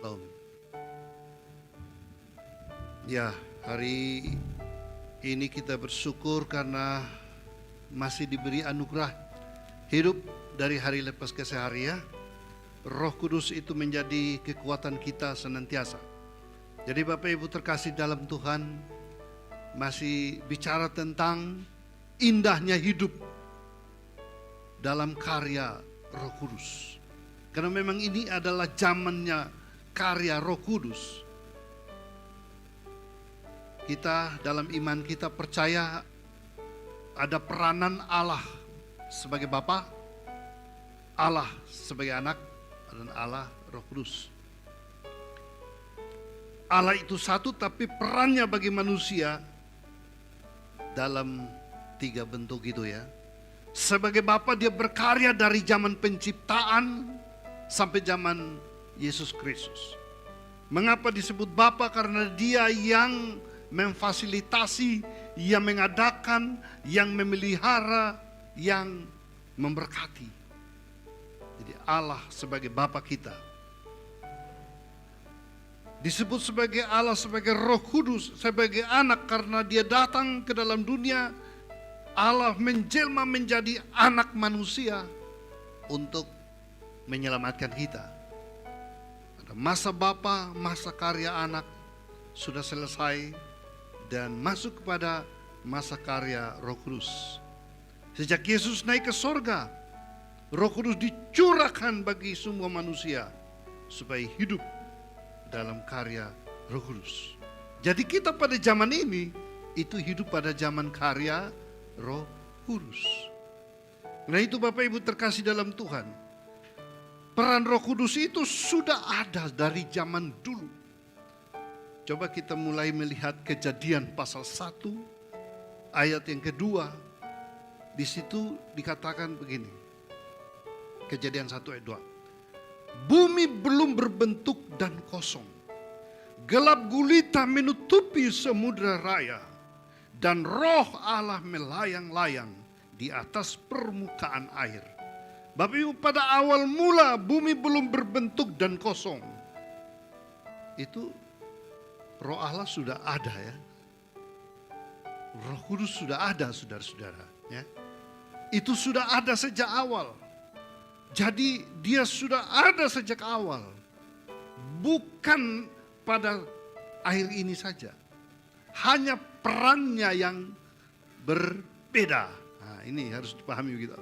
Shalom. Ya, hari ini kita bersyukur karena masih diberi anugerah hidup dari hari lepas ke hari ya. Roh Kudus itu menjadi kekuatan kita senantiasa. Jadi Bapak Ibu terkasih dalam Tuhan, masih bicara tentang indahnya hidup dalam karya Roh Kudus. Karena memang ini adalah zamannya karya Roh Kudus. Kita dalam iman kita percaya ada peranan Allah sebagai Bapa, Allah sebagai Anak, dan Allah Roh Kudus. Allah itu satu, tapi perannya bagi manusia dalam 3 bentuk itu ya. Sebagai Bapa dia berkarya dari zaman penciptaan sampai zaman Yesus Kristus. Mengapa disebut Bapa? Karena dia yang memfasilitasi, yang mengadakan, yang memelihara, yang memberkati. Jadi Allah sebagai Bapa kita. Disebut sebagai Allah, sebagai Roh Kudus, sebagai anak karena dia datang ke dalam dunia. Allah menjelma menjadi anak manusia untuk menyelamatkan kita. Ada masa Bapa, masa karya anak sudah selesai dan masuk kepada masa karya Roh Kudus. Sejak Yesus naik ke sorga, Roh Kudus dicurahkan bagi semua manusia supaya hidup dalam karya Roh Kudus. Jadi kita pada zaman ini itu hidup pada zaman karya Roh Kudus. Nah itu Bapak Ibu terkasih dalam Tuhan, peran Roh Kudus itu sudah ada dari zaman dulu. Coba kita mulai melihat Kejadian pasal 1 ayat yang kedua. Di situ dikatakan begini. Kejadian 1 ayat 2. Bumi belum berbentuk dan kosong. Gelap gulita menutupi samudra raya. Dan roh Allah melayang-layang di atas permukaan air. Bapak Ibu, pada awal mula bumi belum berbentuk dan kosong. Itu roh Allah sudah ada ya. Roh Kudus sudah ada saudara-saudara ya. Itu sudah ada sejak awal. Jadi dia sudah ada sejak awal. Bukan pada akhir ini saja. Hanya perannya yang berbeda. Nah, ini harus dipahami begitu.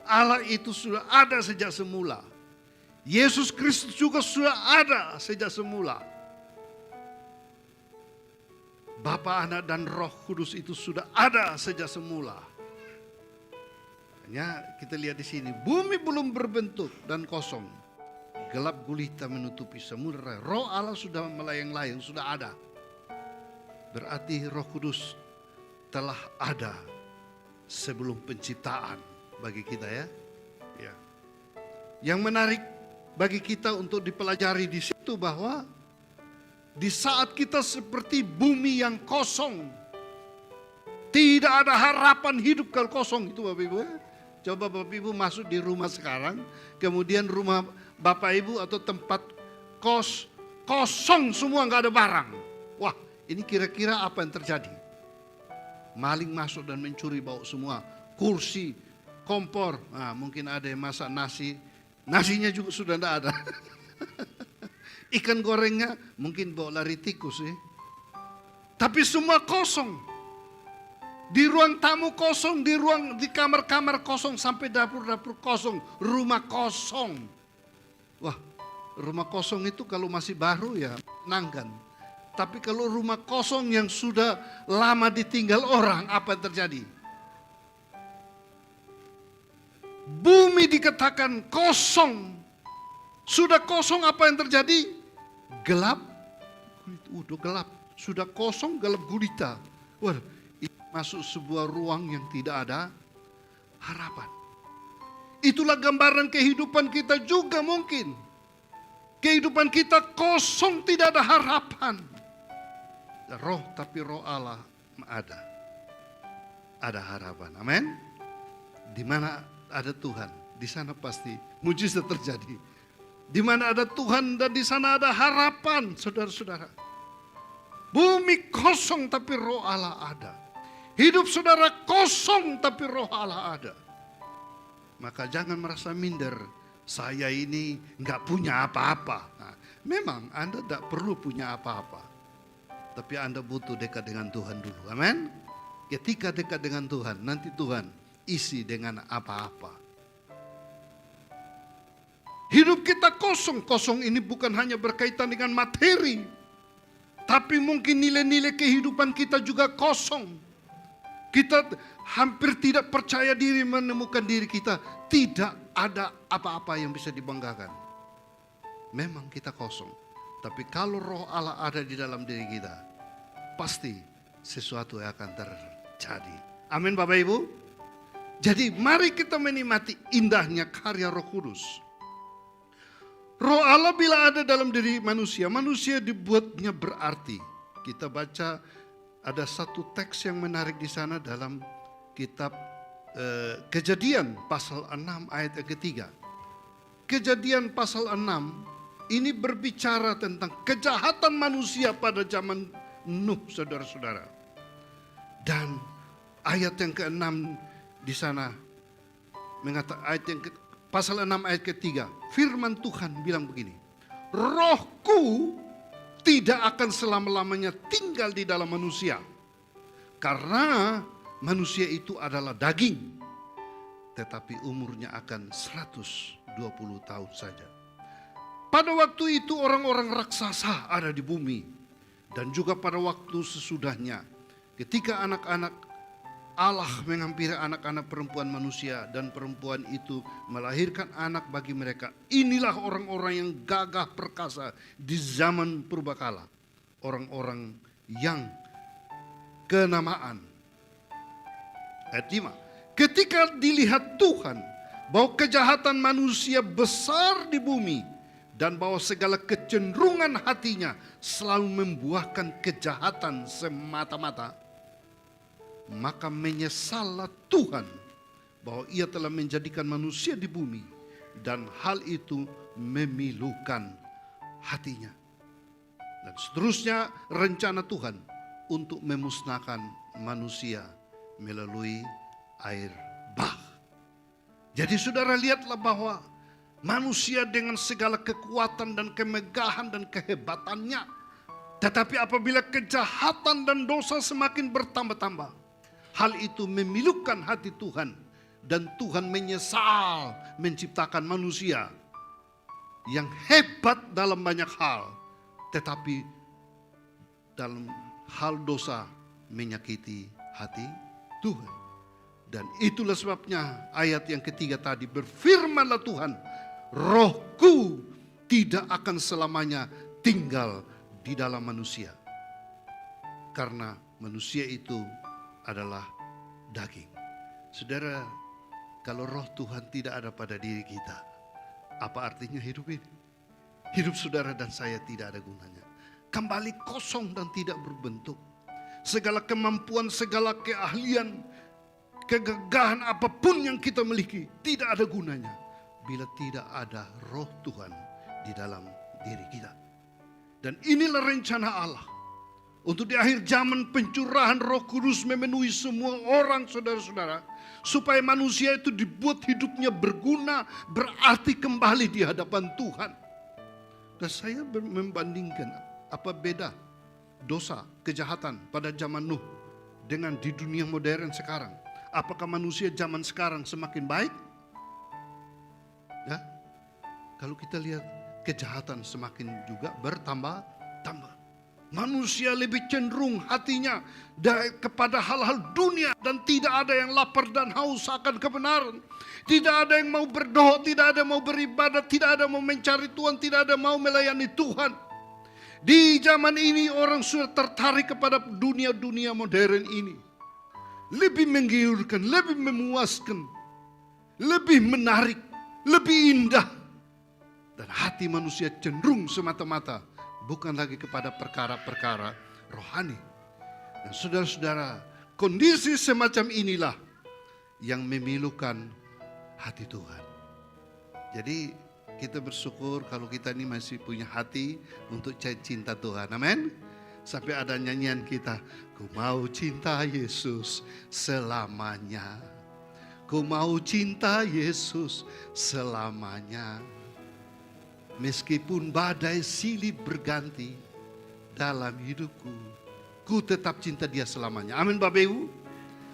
Allah itu sudah ada sejak semula. Yesus Kristus juga sudah ada sejak semula. Bapa, Anak, dan Roh Kudus itu sudah ada sejak semula. Ya, kita lihat di sini, bumi belum berbentuk dan kosong. Gelap gulita menutupi samudera. Roh Allah sudah melayang-layang, sudah ada. Berarti Roh Kudus telah ada sebelum penciptaan bagi kita ya. Ya. Yang menarik bagi kita untuk dipelajari di situ bahwa di saat kita seperti bumi yang kosong, tidak ada harapan hidup kalau kosong itu Bapak Ibu ya. Coba Bapak Ibu masuk di rumah sekarang, kemudian rumah Bapak Ibu atau tempat kos kosong semua, nggak ada barang. Wah, ini kira-kira apa yang terjadi? Maling masuk dan mencuri, bawa semua kursi, kompor. Nah, mungkin ada yang masak nasi, nasinya juga sudah tidak ada. Ikan gorengnya mungkin bawa lari tikus ya. Tapi semua kosong. Di ruang tamu kosong, di kamar-kamar kosong, sampai dapur-dapur kosong, rumah kosong. Wah, rumah kosong itu kalau masih baru ya menyenangkan. Tapi kalau rumah kosong yang sudah lama ditinggal orang, apa yang terjadi? Bumi dikatakan kosong. Sudah kosong, apa yang terjadi? Gelap. Udah gelap. Sudah kosong, gelap gulita. Wah, masuk sebuah ruang yang tidak ada harapan. Itulah gambaran kehidupan kita juga mungkin. Kehidupan kita kosong, tidak ada harapan. Roh, tapi roh Allah ada. Ada harapan. Amin. Di mana ada Tuhan, di sana pasti mujizat terjadi. Di mana ada Tuhan dan di sana ada harapan, saudara-saudara. Bumi kosong tapi roh Allah ada. Hidup saudara kosong tapi roh Allah ada. Maka jangan merasa minder, saya ini nggak punya apa-apa. Nah, memang Anda tidak perlu punya apa-apa. Tapi Anda butuh dekat dengan Tuhan dulu. Amin. Ketika dekat dengan Tuhan, nanti Tuhan isi dengan apa-apa. Hidup kita kosong. Kosong ini bukan hanya berkaitan dengan materi. Tapi mungkin nilai-nilai kehidupan kita juga kosong. Kita hampir tidak percaya diri menemukan diri kita. Tidak ada apa-apa yang bisa dibanggakan. Memang kita kosong. Tapi kalau roh Allah ada di dalam diri kita, pasti sesuatu yang akan terjadi. Amin Bapak Ibu. Jadi mari kita menikmati indahnya karya Roh Kudus. Roh Allah bila ada dalam diri manusia, manusia dibuatnya berarti. Kita baca ada satu teks yang menarik di sana dalam kitab Kejadian pasal 6 ayat yang ketiga. Kejadian pasal 6 ini berbicara tentang kejahatan manusia pada zaman Nuh, saudara-saudara. Dan ayat yang ke-6 di sana mengatakan pasal 6 ayat ketiga, firman Tuhan bilang begini, rohku tidak akan selama-lamanya tinggal di dalam manusia. Karena manusia itu adalah daging, tetapi umurnya akan 120 tahun saja. Pada waktu itu orang-orang raksasa ada di bumi. Dan juga pada waktu sesudahnya, ketika anak-anak Allah menghampiri anak-anak perempuan manusia dan perempuan itu melahirkan anak bagi mereka. Inilah orang-orang yang gagah perkasa di zaman purbakala. Orang-orang yang kenamaan. Ayat 5. Ketika dilihat Tuhan bahwa kejahatan manusia besar di bumi dan bahwa segala kecenderungan hatinya selalu membuahkan kejahatan semata-mata, maka menyesallah Tuhan bahwa ia telah menjadikan manusia di bumi dan hal itu memilukan hatinya. Dan seterusnya rencana Tuhan untuk memusnahkan manusia melalui air bah. Jadi saudara lihatlah bahwa manusia dengan segala kekuatan dan kemegahan dan kehebatannya, tetapi apabila kejahatan dan dosa semakin bertambah-tambah, hal itu memilukan hati Tuhan dan Tuhan menyesal menciptakan manusia yang hebat dalam banyak hal, tetapi dalam hal dosa menyakiti hati Tuhan. Dan itulah sebabnya ayat yang ketiga tadi, berfirmanlah Tuhan, rohku tidak akan selamanya tinggal di dalam manusia. Karena manusia itu adalah daging. Saudara, kalau roh Tuhan tidak ada pada diri kita, apa artinya hidup ini? Hidup saudara dan saya tidak ada gunanya. Kembali kosong dan tidak berbentuk. Segala kemampuan, segala keahlian, kegagahan apapun yang kita miliki tidak ada gunanya bila tidak ada roh Tuhan di dalam diri kita. Dan inilah rencana Allah. Untuk di akhir zaman pencurahan Roh Kudus memenuhi semua orang, saudara-saudara. Supaya manusia itu dibuat hidupnya berguna, berarti kembali di hadapan Tuhan. Dan saya membandingkan apa beda dosa, kejahatan pada zaman Nuh dengan di dunia modern sekarang. Apakah manusia zaman sekarang semakin baik? Ya, kalau kita lihat kejahatan semakin juga bertambah-tambah. Manusia lebih cenderung hatinya kepada hal-hal dunia dan tidak ada yang lapar dan haus akan kebenaran. Tidak ada yang mau berdoa, tidak ada yang mau beribadah, tidak ada yang mau mencari Tuhan, tidak ada yang mau melayani Tuhan. Di zaman ini orang sudah tertarik kepada dunia-dunia modern ini. Lebih menggiurkan, lebih memuaskan, lebih menarik, lebih indah. Dan hati manusia cenderung semata-mata bukan lagi kepada perkara-perkara rohani. Dan saudara-saudara, kondisi semacam inilah yang memilukan hati Tuhan. Jadi Kita bersyukur kalau kita ini masih punya hati untuk cinta Tuhan. Amin. Sampai ada nyanyian kita, ku mau cinta Yesus selamanya. Ku mau cinta Yesus selamanya. Meskipun badai silih berganti dalam hidupku, ku tetap cinta Dia selamanya. Amin Bapak Ibu.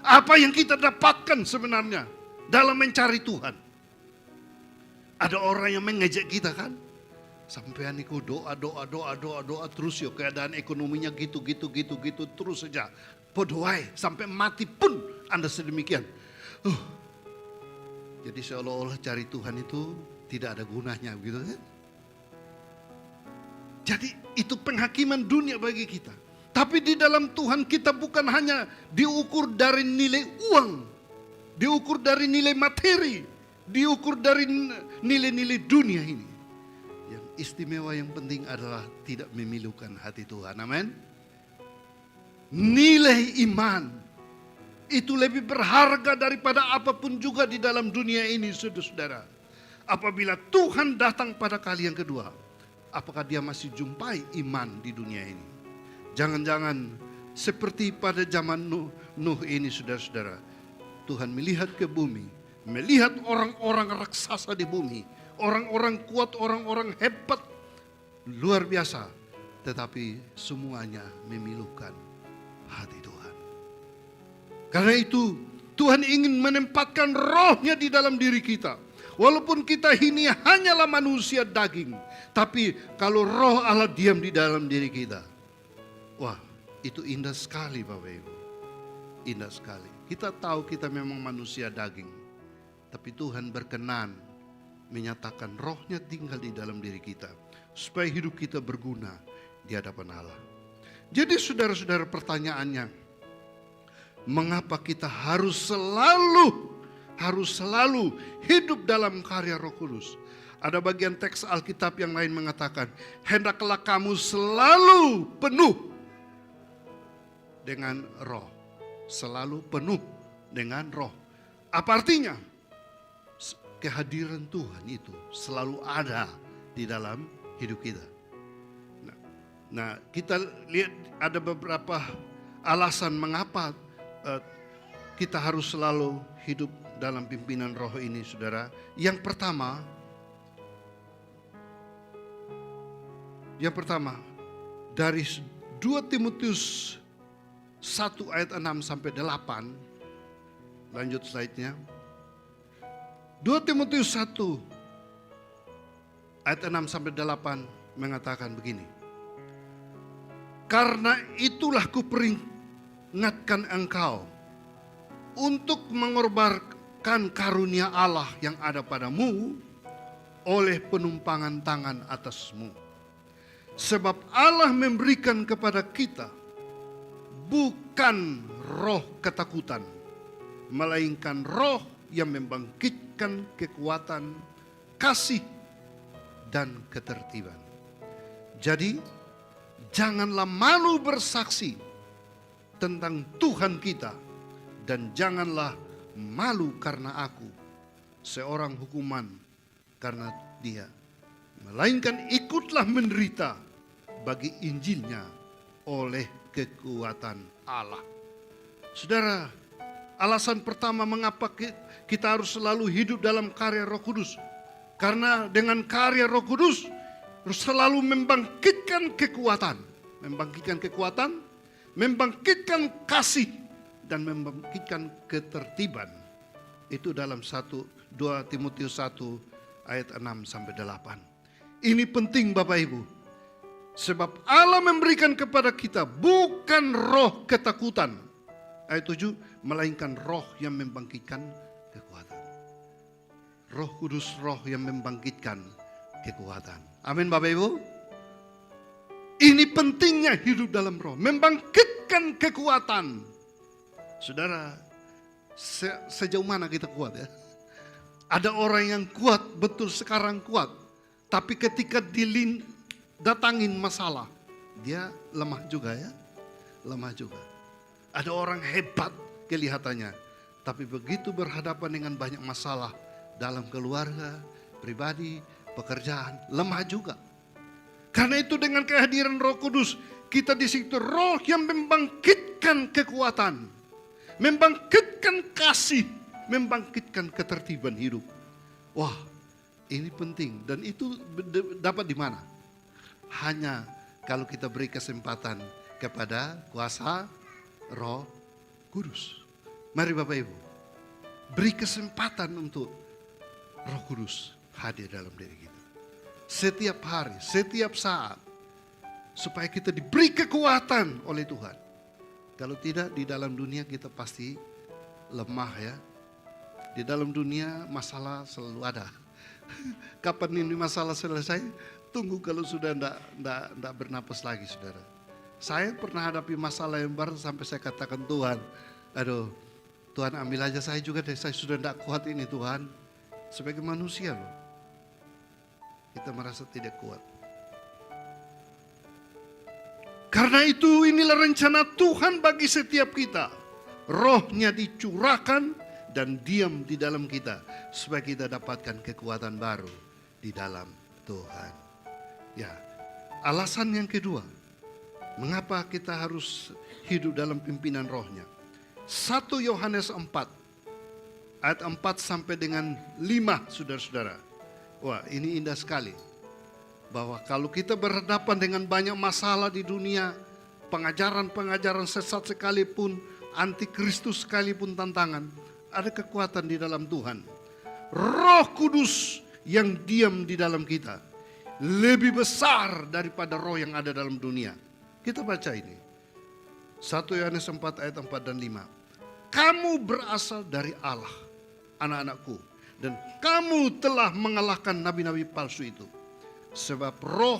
Apa yang kita dapatkan sebenarnya dalam mencari Tuhan? Ada orang yang mengejek kita kan? Sampean niku doa terus ya, keadaan ekonominya gitu terus saja. Podoai sampai mati pun Anda sedemikian. Jadi seolah-olah cari Tuhan itu tidak ada gunanya gitu kan? Jadi itu penghakiman dunia bagi kita. Tapi di dalam Tuhan kita bukan hanya diukur dari nilai uang, diukur dari nilai materi, diukur dari nilai-nilai dunia ini. Yang istimewa yang penting adalah tidak memilukan hati Tuhan. Amin. Nilai iman itu lebih berharga daripada apapun juga di dalam dunia ini, saudara-saudara. Apabila Tuhan datang pada kali yang kedua, apakah Dia masih jumpai iman di dunia ini? Jangan-jangan seperti pada zaman Nuh ini, saudara-saudara. Tuhan melihat ke bumi, melihat orang-orang raksasa di bumi, orang-orang kuat, orang-orang hebat, luar biasa. Tetapi semuanya memilukan hati Tuhan. Karena itu Tuhan ingin menempatkan rohnya di dalam diri kita. Walaupun kita ini hanyalah manusia daging, tapi kalau roh Allah diam di dalam diri kita, wah itu indah sekali Bapak Ibu. Indah sekali. Kita tahu kita memang manusia daging, tapi Tuhan berkenan menyatakan rohnya tinggal di dalam diri kita, supaya hidup kita berguna di hadapan Allah. Jadi saudara-saudara, pertanyaannya, mengapa kita harus selalu hidup dalam karya Roh Kudus? Ada bagian teks Alkitab yang lain mengatakan, hendaklah kamu selalu penuh dengan roh. Selalu penuh dengan roh. Apa artinya? Kehadiran Tuhan itu selalu ada di dalam hidup kita. Nah, kita lihat ada beberapa alasan mengapa kita harus selalu hidup dalam pimpinan roh ini, saudara. Yang pertama, dari 2 Timotius 1 ayat 6 sampai 8, lanjut slide-nya. 2 Timotius 1 ayat 6 sampai 8 mengatakan begini. Karena itulah kuperingatkan engkau untuk mengorbankan karunia Allah yang ada padamu oleh penumpangan tangan atasmu. Sebab Allah memberikan kepada kita bukan roh ketakutan, melainkan roh yang membangkitkan kekuatan, kasih, dan ketertiban. Jadi, janganlah malu bersaksi tentang Tuhan kita, dan janganlah malu karena aku, seorang hukuman karena Dia. Melainkan ikutlah menderita bagi Injilnya oleh kekuatan Allah. Saudara, alasan pertama mengapa kita harus selalu hidup dalam karya Roh Kudus. Karena dengan karya Roh Kudus selalu membangkitkan kekuatan, membangkitkan kasih, dan membangkitkan ketertiban. Itu dalam 2 Timotius 1 ayat 6 sampai 8. Ini penting Bapak Ibu. Sebab Allah memberikan kepada kita bukan roh ketakutan, ayat 7, melainkan roh yang membangkitkan kekuatan. Roh Kudus, roh yang membangkitkan kekuatan. Amin Bapak Ibu. Ini pentingnya hidup dalam roh, membangkitkan kekuatan. Saudara, sejauh mana kita kuat ya? Ada orang yang kuat, betul sekarang kuat, tapi ketika datangin masalah, dia lemah juga ya, lemah juga. Ada orang hebat kelihatannya, tapi begitu berhadapan dengan banyak masalah dalam keluarga, pribadi, pekerjaan, lemah juga. Karena itu dengan kehadiran Roh Kudus, kita di situ roh yang membangkitkan kekuatan, membangkitkan kasih, membangkitkan ketertiban hidup. Wah, ini penting dan itu dapat di mana? Hanya kalau kita beri kesempatan kepada kuasa Roh Kudus. Mari Bapak Ibu, beri kesempatan untuk Roh Kudus hadir dalam diri kita. Setiap hari, setiap saat. Supaya kita diberi kekuatan oleh Tuhan. Kalau tidak, di dalam dunia kita pasti lemah ya. Di dalam dunia masalah selalu ada. Kapan ini masalah selesai? Tunggu kalau sudah tidak bernapas lagi saudara. Saya pernah hadapi masalah yang baru sampai saya katakan Tuhan, aduh Tuhan ambil aja saya juga deh, saya sudah tidak kuat ini Tuhan. Sebagai manusia loh, kita merasa tidak kuat. Karena itu inilah rencana Tuhan bagi setiap kita. Rohnya dicurahkan dan diam di dalam kita. Supaya kita dapatkan kekuatan baru di dalam Tuhan. Ya, alasan yang kedua. Mengapa kita harus hidup dalam pimpinan rohnya. 1 Yohanes 4. Ayat 4 sampai dengan 5 saudara-saudara. Wah ini indah sekali. Bahwa kalau kita berhadapan dengan banyak masalah di dunia, pengajaran-pengajaran sesat sekalipun, antikristus sekalipun tantangan, ada kekuatan di dalam Tuhan. Roh Kudus yang diam di dalam kita lebih besar daripada roh yang ada dalam dunia. Kita baca ini. 1 Yohanes 4 ayat 4 dan 5. Kamu berasal dari Allah, anak-anakku, dan kamu telah mengalahkan nabi-nabi palsu itu. Sebab roh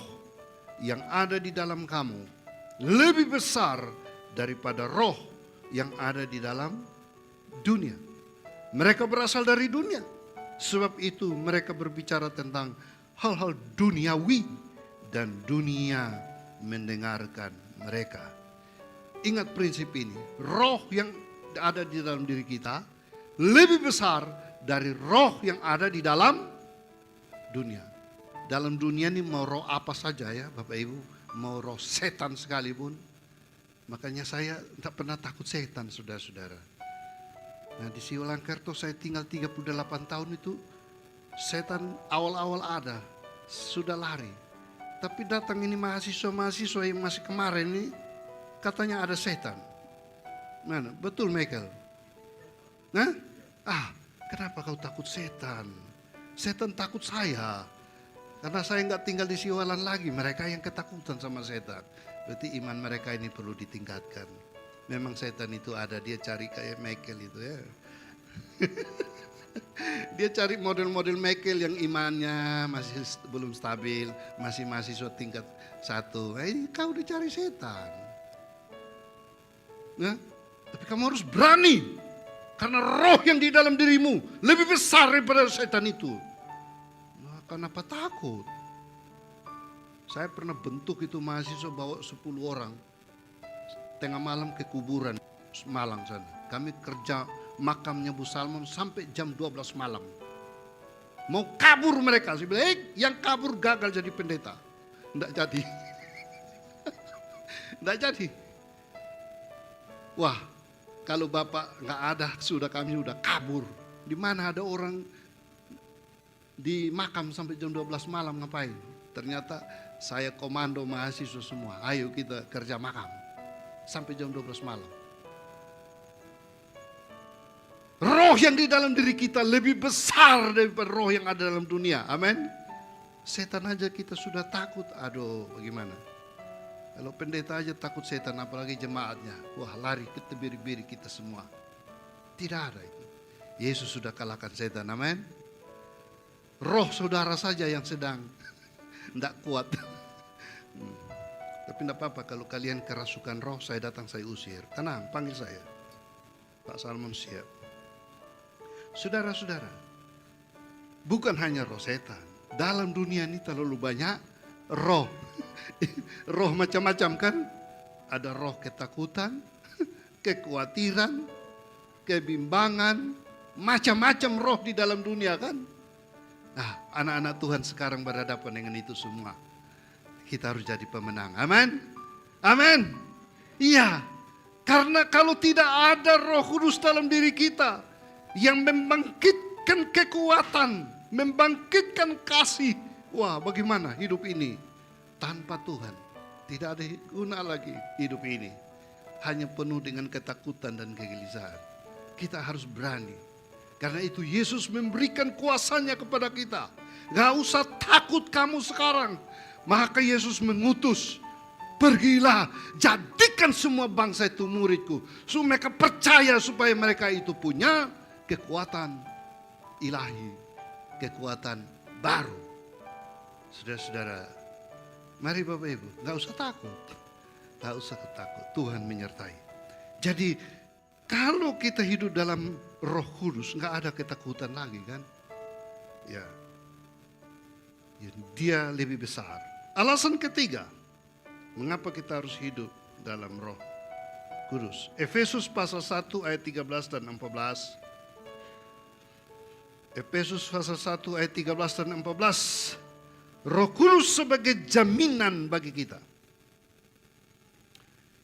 yang ada di dalam kamu lebih besar daripada roh yang ada di dalam dunia. Mereka berasal dari dunia. Sebab itu mereka berbicara tentang hal-hal duniawi dan dunia mendengarkan mereka. Ingat prinsip ini, roh yang ada di dalam diri kita lebih besar dari roh yang ada di dalam dunia. Dalam dunia ini mau roh apa saja ya Bapak Ibu, mau roh setan sekalipun. Makanya saya tidak pernah takut setan saudara-saudara. Nah di Siolangkerto saya tinggal 38 tahun itu, setan awal-awal ada, sudah lari. Tapi datang ini mahasiswa-mahasiswa yang masih kemarin ini, katanya ada setan. Mana? Betul Michael? Nah? Kenapa kau takut setan? Setan takut saya. Karena saya nggak tinggal di Siwalan lagi, mereka yang ketakutan sama setan. Berarti iman mereka ini perlu ditingkatkan. Memang setan itu ada, dia cari kayak Michael itu ya. Dia cari model-model Michael yang imannya masih belum stabil, masih mahasiswa tingkat 1. Ini kau dicari setan. Nah, tapi kamu harus berani. Karena roh yang di dalam dirimu lebih besar daripada setan itu. Kenapa takut? Saya pernah bentuk itu mahasiswa bawa 10 orang. Tengah malam ke kuburan Malang sana. Kami kerja makamnya Bu Salmon sampai jam 12 malam. Mau kabur mereka. Saya bilang, yang kabur gagal jadi pendeta. Tidak jadi. Tidak jadi. Wah, kalau Bapak nggak ada, kami sudah kabur. Di mana ada orang di makam sampai jam 12 malam ngapain? Ternyata saya komando mahasiswa semua. Ayo kita kerja makam. Sampai jam 12 malam. Roh yang di dalam diri kita lebih besar daripada roh yang ada dalam dunia. Amin. Setan aja kita sudah takut. Aduh bagaimana? Kalau pendeta aja takut setan, apalagi jemaatnya. Wah lari ke tebiri-biri kita semua. Tidak ada itu. Yesus sudah kalahkan setan. Amin. Roh saudara saja yang sedang tidak kuat. Tapi tidak apa-apa kalau kalian kerasukan roh, saya datang saya usir. Tenang, panggil saya. Pak Salmon siap. Saudara-saudara, bukan hanya roh setan. Dalam dunia ini terlalu banyak roh. Roh macam-macam kan. Ada roh ketakutan, kekhawatiran, kebimbangan, macam-macam roh di dalam dunia kan. Nah, anak-anak Tuhan sekarang berhadapan dengan itu semua. Kita harus jadi pemenang. Amin. Amin. Iya. Karena kalau tidak ada Roh Kudus dalam diri kita yang membangkitkan kekuatan, membangkitkan kasih. Wah, bagaimana hidup ini tanpa Tuhan? Tidak ada guna lagi hidup ini. Hanya penuh dengan ketakutan dan kegelisahan. Kita harus berani. Karena itu Yesus memberikan kuasanya kepada kita. Gak usah takut kamu sekarang. Maka Yesus mengutus. Pergilah, jadikan semua bangsa itu muridku. Supaya mereka percaya, supaya mereka itu punya kekuatan ilahi. Kekuatan baru. Saudara-saudara, mari Bapak Ibu, gak usah takut. Gak usah takut, Tuhan menyertai. Jadi kalau kita hidup dalam Roh Kudus, nggak ada ketakutan lagi kan? Ya, Dia lebih besar. Alasan ketiga, mengapa kita harus hidup dalam Roh Kudus? Efesus pasal 1 ayat 13 dan 14. Efesus pasal 1 ayat 13 dan 14. Roh Kudus sebagai jaminan bagi kita.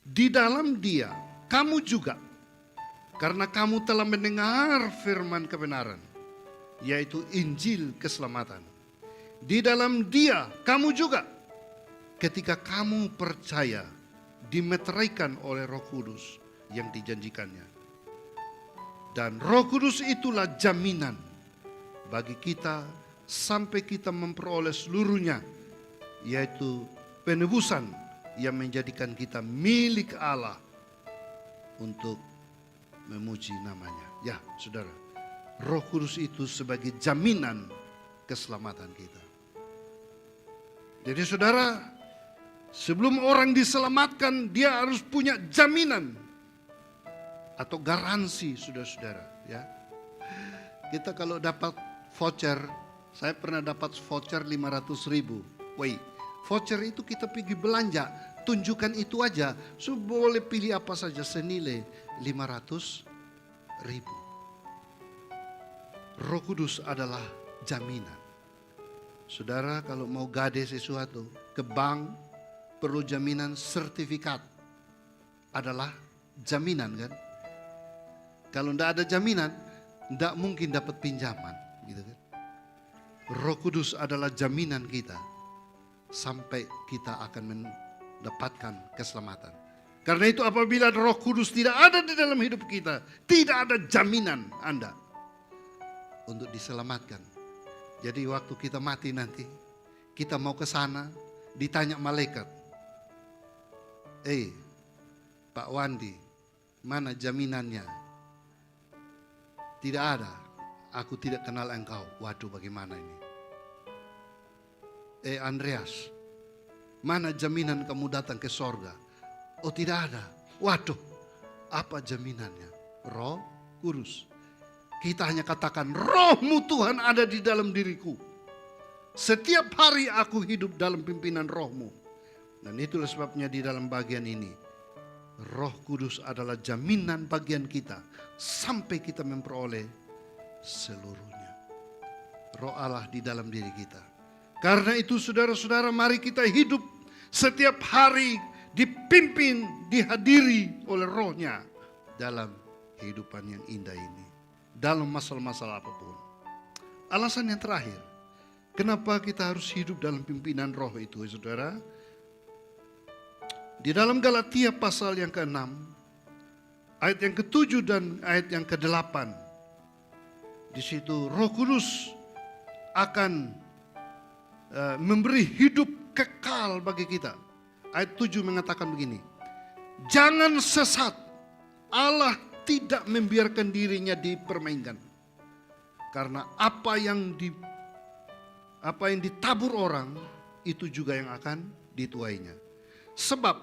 Di dalam Dia, kamu juga, karena kamu telah mendengar firman kebenaran, yaitu Injil keselamatan. Di dalam Dia, kamu juga, ketika kamu percaya, dimeteraikan oleh Roh Kudus yang dijanjikannya. Dan Roh Kudus itulah jaminan bagi kita sampai kita memperoleh seluruhnya, yaitu penebusan yang menjadikan kita milik Allah untuk memuji namanya. Ya, saudara, Roh Kudus itu sebagai jaminan keselamatan kita. Jadi saudara, sebelum orang diselamatkan, dia harus punya jaminan atau garansi, saudara-saudara. Ya, kita kalau dapat voucher, saya pernah dapat voucher 500.000. Woi, voucher itu kita pergi belanja, tunjukkan itu aja, so boleh pilih apa saja senilai 500.000. Roh Kudus adalah jaminan. Saudara kalau mau gade sesuatu ke bank, perlu jaminan sertifikat. Adalah jaminan kan? Kalau tidak ada jaminan, tidak mungkin dapat pinjaman, gitu kan? Roh Kudus adalah jaminan kita sampai kita akan mendapatkan keselamatan. Karena itu apabila Roh Kudus tidak ada di dalam hidup kita, tidak ada jaminan Anda untuk diselamatkan. Jadi waktu kita mati nanti, kita mau ke sana, ditanya malaikat, Pak Wandi, mana jaminannya? Tidak ada, aku tidak kenal engkau. Waduh, bagaimana ini? Andreas, mana jaminan kamu datang ke sorga? Oh, tidak ada. Waduh, apa jaminannya? Roh Kudus. Kita hanya katakan, Rohmu Tuhan ada di dalam diriku. Setiap hari aku hidup dalam pimpinan Rohmu. Dan itulah sebabnya di dalam bagian ini, Roh Kudus adalah jaminan bagian kita sampai kita memperoleh seluruhnya. Roh Allah di dalam diri kita. Karena itu saudara-saudara, mari kita hidup setiap hari dipimpin, dihadiri oleh Roh-Nya dalam kehidupan yang indah ini, dalam masalah-masalah apapun. Alasan yang terakhir, kenapa kita harus hidup dalam pimpinan Roh itu, saudara? Di dalam Galatia pasal yang ke-6, ayat yang ke-7 dan ayat yang ke-8, di situ Roh Kudus akan memberi hidup kekal bagi kita. Ayat 7 mengatakan begini, jangan sesat, Allah tidak membiarkan dirinya dipermainkan. Karena apa yang ditabur orang, itu juga yang akan dituainya. Sebab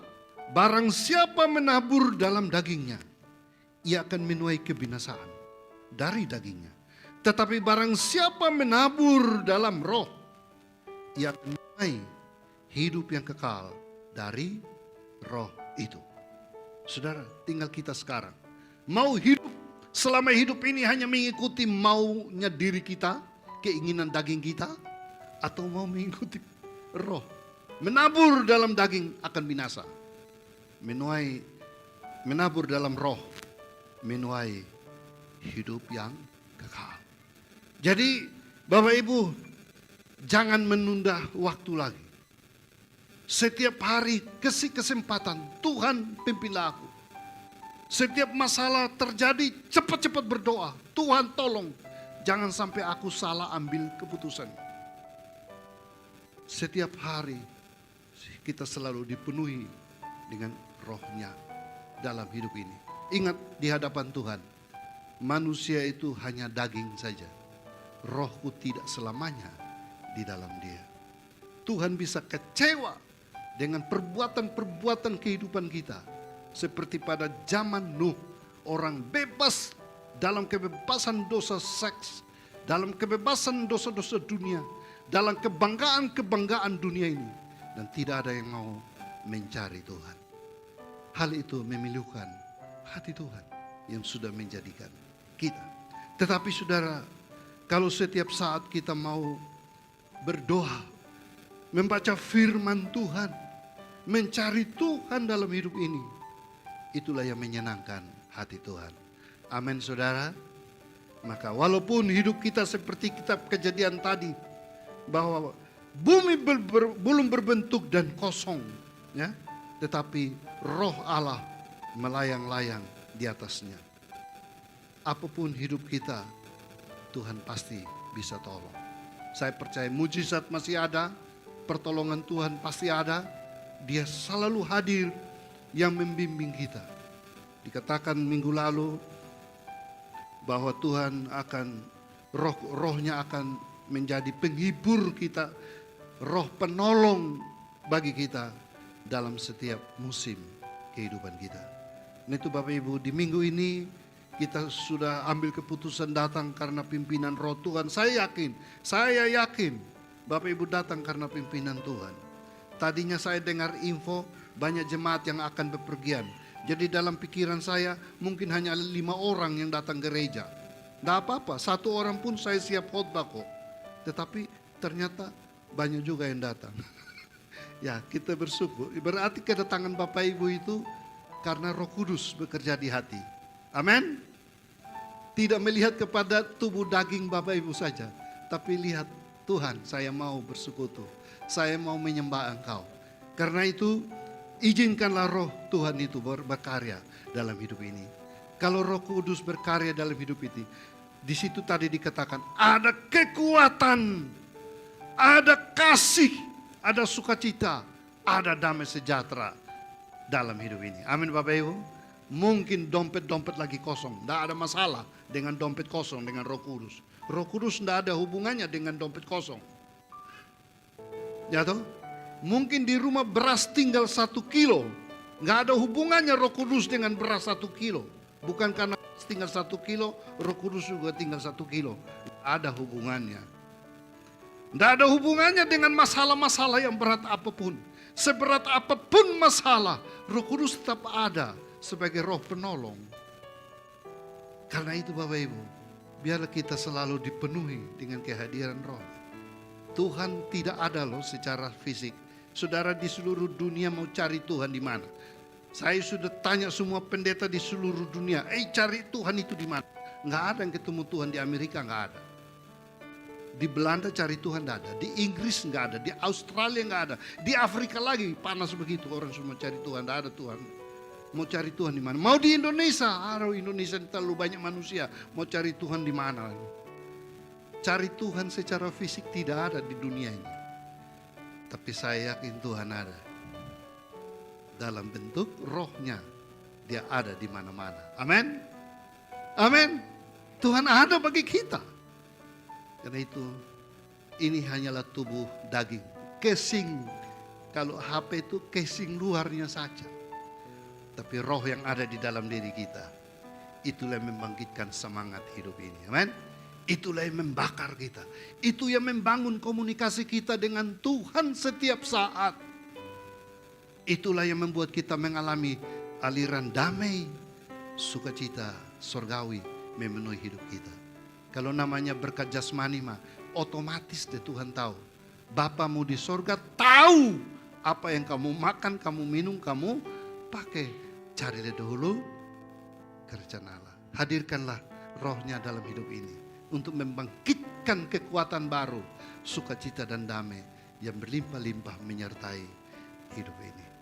barang siapa menabur dalam dagingnya, ia akan menuai kebinasaan dari dagingnya. Tetapi barang siapa menabur dalam Roh, ia akan menuai hidup yang kekal dari Roh itu. Saudara, tinggal kita sekarang mau hidup selama hidup ini hanya mengikuti maunya diri kita, keinginan daging kita atau mau mengikuti roh? Menabur dalam daging akan binasa. Menabur dalam roh menuai hidup yang kekal. Jadi Bapak Ibu, jangan menunda waktu lagi. Setiap hari kasih kesempatan, Tuhan pimpinlah aku. Setiap masalah terjadi, cepat-cepat berdoa. Tuhan tolong, jangan sampai aku salah ambil keputusan. Setiap hari kita selalu dipenuhi dengan rohnya dalam hidup ini. Ingat di hadapan Tuhan, manusia itu hanya daging saja. Rohku tidak selamanya di dalam dia. Tuhan bisa kecewa dengan perbuatan-perbuatan kehidupan kita. Seperti pada zaman Nuh, orang bebas dalam kebebasan dosa seks, dalam kebebasan dosa-dosa dunia, dalam kebanggaan-kebanggaan dunia ini. Dan tidak ada yang mau mencari Tuhan. Hal itu memilukan hati Tuhan yang sudah menjadikan kita. Tetapi saudara, kalau setiap saat kita mau berdoa, membaca firman Tuhan, mencari Tuhan dalam hidup ini, itulah yang menyenangkan hati Tuhan. Amin saudara. Maka walaupun hidup kita seperti kitab Kejadian tadi, bahwa bumi belum berbentuk dan kosong, ya, tetapi roh Allah melayang-layang di atasnya. Apapun hidup kita, Tuhan pasti bisa tolong. Saya percaya mujizat masih ada, pertolongan Tuhan pasti ada. Dia selalu hadir yang membimbing kita. Dikatakan minggu lalu bahwa Tuhan akan, rohnya akan menjadi penghibur kita, roh penolong bagi kita dalam setiap musim kehidupan kita. Nah itu Bapak Ibu, di minggu ini kita sudah ambil keputusan datang karena pimpinan roh Tuhan. Saya yakin Bapak Ibu datang karena pimpinan Tuhan. Tadinya saya dengar info banyak jemaat yang akan bepergian. Jadi dalam pikiran saya mungkin hanya 5 orang yang datang gereja. Tidak apa-apa, 1 orang pun saya siap khotbah kok. Tetapi ternyata banyak juga yang datang. Ya, kita bersyukur. Berarti kedatangan Bapak Ibu itu karena Roh Kudus bekerja di hati. Amin. Tidak melihat kepada tubuh daging Bapak Ibu saja, tapi lihat, Tuhan, saya mau bersekutu. Saya mau menyembah Engkau. Karena itu, izinkanlah roh Tuhan itu berkarya dalam hidup ini. Kalau Roh Kudus berkarya dalam hidup ini, di situ tadi dikatakan ada kekuatan, ada kasih, ada sukacita, ada damai sejahtera dalam hidup ini. Amin Bapak Ibu. Mungkin dompet-dompet lagi kosong, tidak ada masalah dengan dompet kosong dengan Roh Kudus. Roh Kudus tidak ada hubungannya dengan dompet kosong. Ya toh? Mungkin di rumah beras tinggal 1 kilo, nggak ada hubungannya Roh Kudus dengan beras 1 kilo. Bukan karena tinggal 1 kilo, Roh Kudus juga tinggal 1 kilo. Ada hubungannya. Tidak ada hubungannya dengan masalah-masalah yang berat apapun. Seberat apapun masalah, Roh Kudus tetap ada sebagai roh penolong. Karena itu Bapak Ibu, biarlah kita selalu dipenuhi dengan kehadiran roh. Tuhan tidak ada loh secara fisik. Saudara di seluruh dunia mau cari Tuhan di mana? Saya sudah tanya semua pendeta di seluruh dunia, cari Tuhan itu di mana? Nggak ada yang ketemu Tuhan di Amerika, nggak ada. Di Belanda cari Tuhan nggak ada, di Inggris nggak ada, di Australia nggak ada, di Afrika lagi panas begitu orang semua cari Tuhan, nggak ada Tuhan. Mau cari Tuhan di mana? Mau di Indonesia, Indonesia terlalu banyak manusia, mau cari Tuhan di mana? Cari Tuhan secara fisik tidak ada di dunia ini. Tapi saya yakin Tuhan ada. Dalam bentuk rohnya, dia ada di mana-mana. Amin. Amin. Tuhan ada bagi kita. Karena itu, ini hanyalah tubuh daging. Casing, kalau HP itu casing luarnya saja. Tapi roh yang ada di dalam diri kita, itulah yang membangkitkan semangat hidup ini. Amin. Itulah yang membakar kita. Itu yang membangun komunikasi kita dengan Tuhan setiap saat. Itulah yang membuat kita mengalami aliran damai, sukacita, surgawi memenuhi hidup kita. Kalau namanya berkat jasmani mah otomatis deh Tuhan tahu. Bapamu di sorga tahu apa yang kamu makan, kamu minum, kamu pakai. Carilah dahulu kerajaan Allah. Hadirkanlah rohnya dalam hidup ini untuk membangkitkan kekuatan baru, sukacita dan damai yang berlimpah-limpah menyertai hidup ini.